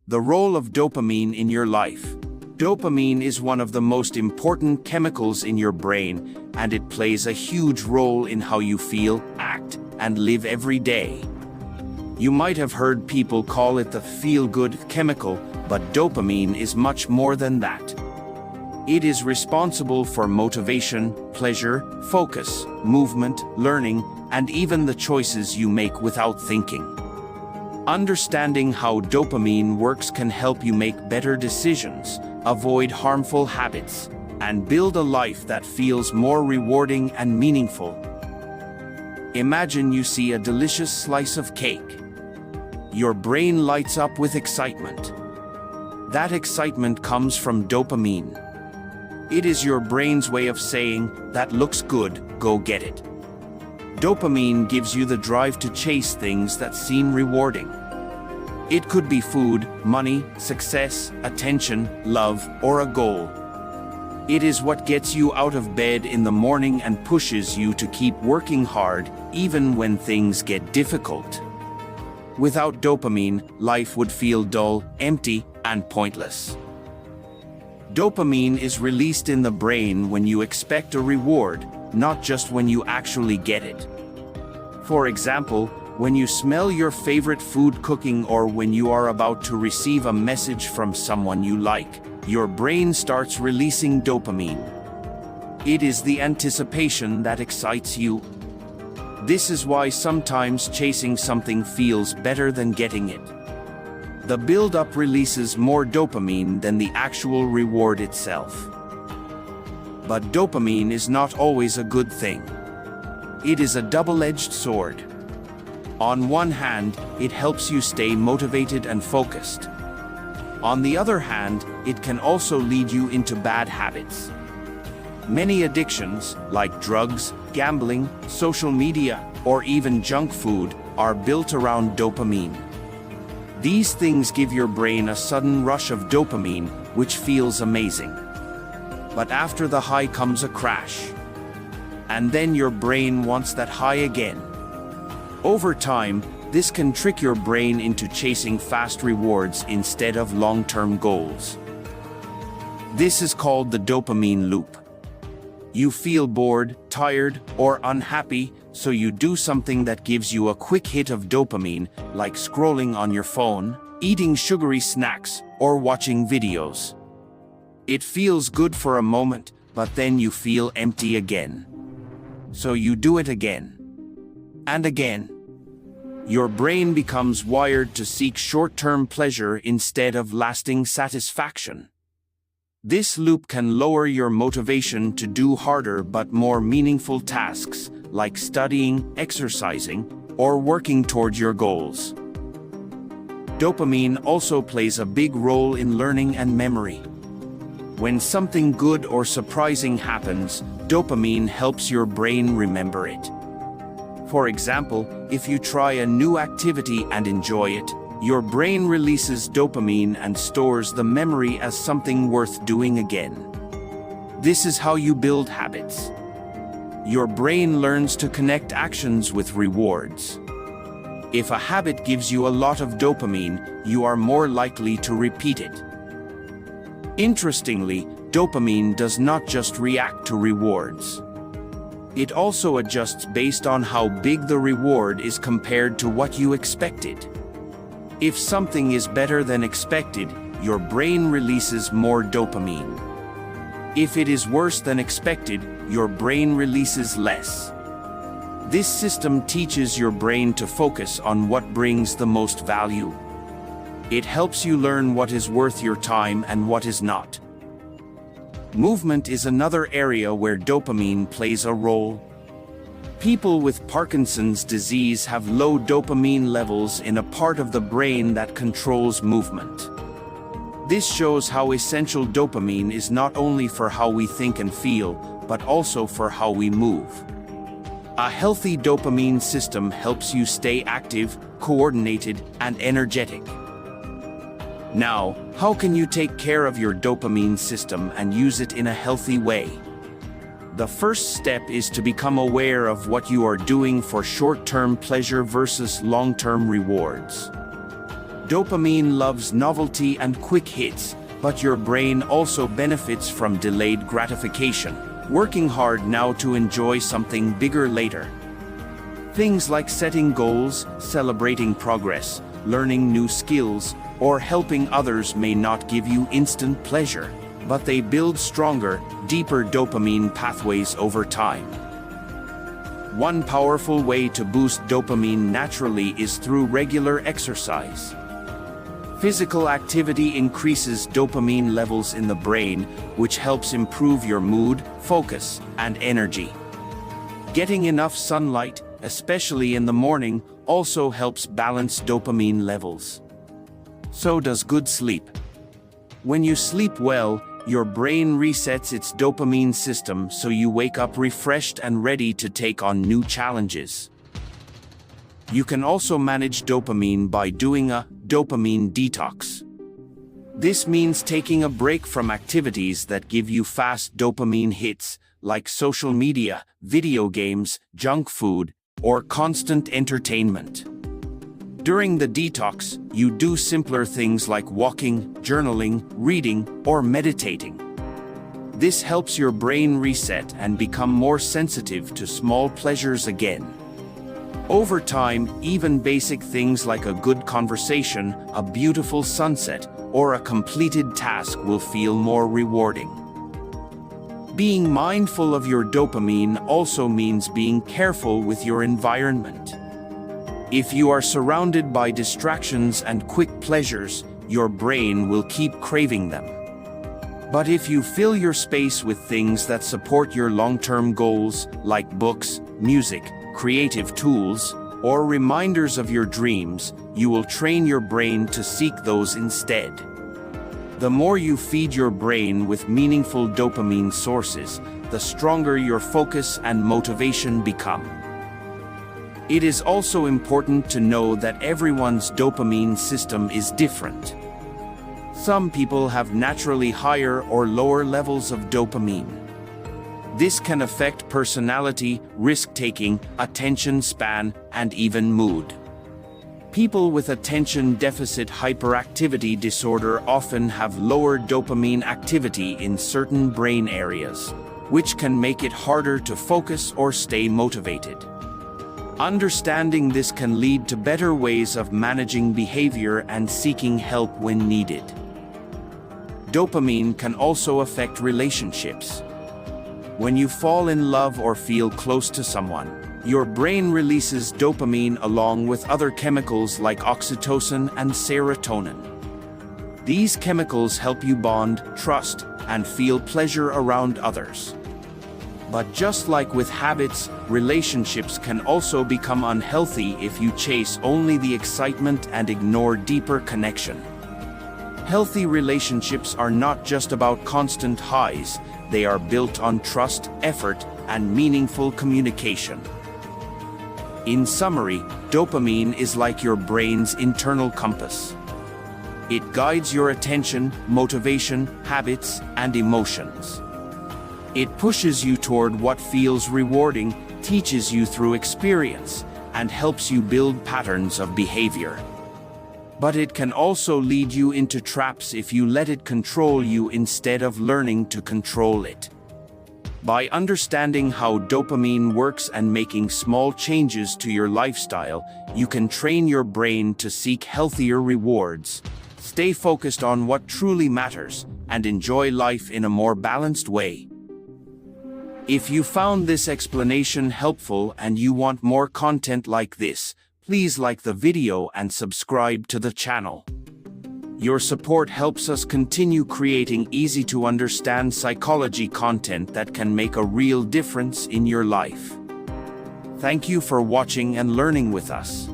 The role of dopamine in your life. Dopamine is one of the most important chemicals in your brain, and it plays a huge role in how you feel, act, and live every day. You might have heard people call it the feel-good chemical, but dopamine is much more than that. It is responsible for motivation, pleasure, focus, movement, learning, and even the choices you make without thinking. Understanding how dopamine works can help you make better decisions, avoid harmful habits, and build a life that feels more rewarding and meaningful. Imagine you see a delicious slice of cake. Your brain lights up with excitement. That excitement comes from dopamine. It is your brain's way of saying, "That looks good, go get it." Dopamine gives you the drive to chase things that seem rewarding. It could be food, money, success, attention, love, or a goal. It is what gets you out of bed in the morning and pushes you to keep working hard, even when things get difficult. Without dopamine, life would feel dull, empty, and pointless. Dopamine is released in the brain when you expect a reward, not just when you actually get it. For example, when you smell your favorite food cooking or when you are about to receive a message from someone you like, your brain starts releasing dopamine. It is the anticipation that excites you. This is why sometimes chasing something feels better than getting it. The build-up releases more dopamine than the actual reward itself. But dopamine is not always a good thing. It is a double-edged sword. On one hand, it helps you stay motivated and focused. On the other hand, it can also lead you into bad habits. Many addictions, like drugs, gambling, social media, or even junk food, are built around dopamine. These things give your brain a sudden rush of dopamine, which feels amazing. But after the high comes a crash. And then your brain wants that high again. Over time, this can trick your brain into chasing fast rewards instead of long-term goals. This is called the dopamine loop. You feel bored, tired, or unhappy, so you do something that gives you a quick hit of dopamine, like scrolling on your phone, eating sugary snacks, or watching videos. It feels good for a moment, but then you feel empty again. So you do it again. And again. Your brain becomes wired to seek short-term pleasure instead of lasting satisfaction. This loop can lower your motivation to do harder but more meaningful tasks, like studying, exercising, or working toward your goals. Dopamine also plays a big role in learning and memory. When something good or surprising happens, dopamine helps your brain remember it. For example, if you try a new activity and enjoy it, your brain releases dopamine and stores the memory as something worth doing again. This is how you build habits. Your brain learns to connect actions with rewards. If a habit gives you a lot of dopamine, you are more likely to repeat it. Interestingly, dopamine does not just react to rewards. It also adjusts based on how big the reward is compared to what you expected. If something is better than expected, your brain releases more dopamine. If it is worse than expected, your brain releases less. This system teaches your brain to focus on what brings the most value. It helps you learn what is worth your time and what is not. Movement is another area where dopamine plays a role. People with Parkinson's disease have low dopamine levels in a part of the brain that controls movement. This shows how essential dopamine is not only for how we think and feel, but also for how we move. A healthy dopamine system helps you stay active, coordinated, and energetic. Now, how can you take care of your dopamine system and use it in a healthy way? The first step is to become aware of what you are doing for short-term pleasure versus long-term rewards. Dopamine loves novelty and quick hits, but your brain also benefits from delayed gratification, working hard now to enjoy something bigger later. Things like setting goals, celebrating progress, learning new skills, or helping others may not give you instant pleasure, but they build stronger, deeper dopamine pathways over time. One powerful way to boost dopamine naturally is through regular exercise. Physical activity increases dopamine levels in the brain, which helps improve your mood, focus, and energy. Getting enough sunlight, especially in the morning, also helps balance dopamine levels. So does good sleep. When you sleep well, your brain resets its dopamine system so you wake up refreshed and ready to take on new challenges. You can also manage dopamine by doing a dopamine detox. This means taking a break from activities that give you fast dopamine hits, like social media, video games, junk food, or constant entertainment. During the detox, you do simpler things like walking, journaling, reading, or meditating. This helps your brain reset and become more sensitive to small pleasures again. Over time, even basic things like a good conversation, a beautiful sunset, or a completed task will feel more rewarding. Being mindful of your dopamine also means being careful with your environment. If you are surrounded by distractions and quick pleasures, your brain will keep craving them. But if you fill your space with things that support your long-term goals, like books, music, creative tools, or reminders of your dreams, you will train your brain to seek those instead. The more you feed your brain with meaningful dopamine sources, the stronger your focus and motivation become. It is also important to know that everyone's dopamine system is different. Some people have naturally higher or lower levels of dopamine. This can affect personality, risk-taking, attention span, and even mood. People with attention deficit hyperactivity disorder often have lower dopamine activity in certain brain areas, which can make it harder to focus or stay motivated. Understanding this can lead to better ways of managing behavior and seeking help when needed. Dopamine can also affect relationships. When you fall in love or feel close to someone, your brain releases dopamine along with other chemicals like oxytocin and serotonin. These chemicals help you bond, trust, and feel pleasure around others. But just like with habits, relationships can also become unhealthy if you chase only the excitement and ignore deeper connection. Healthy relationships are not just about constant highs, they are built on trust, effort, and meaningful communication. In summary, dopamine is like your brain's internal compass. It guides your attention, motivation, habits, and emotions. It pushes you toward what feels rewarding, teaches you through experience, and helps you build patterns of behavior. But it can also lead you into traps if you let it control you instead of learning to control it. By understanding how dopamine works and making small changes to your lifestyle, you can train your brain to seek healthier rewards, stay focused on what truly matters, and enjoy life in a more balanced way. If you found this explanation helpful and you want more content like this, please like the video and subscribe to the channel. Your support helps us continue creating easy-to-understand psychology content that can make a real difference in your life. Thank you for watching and learning with us.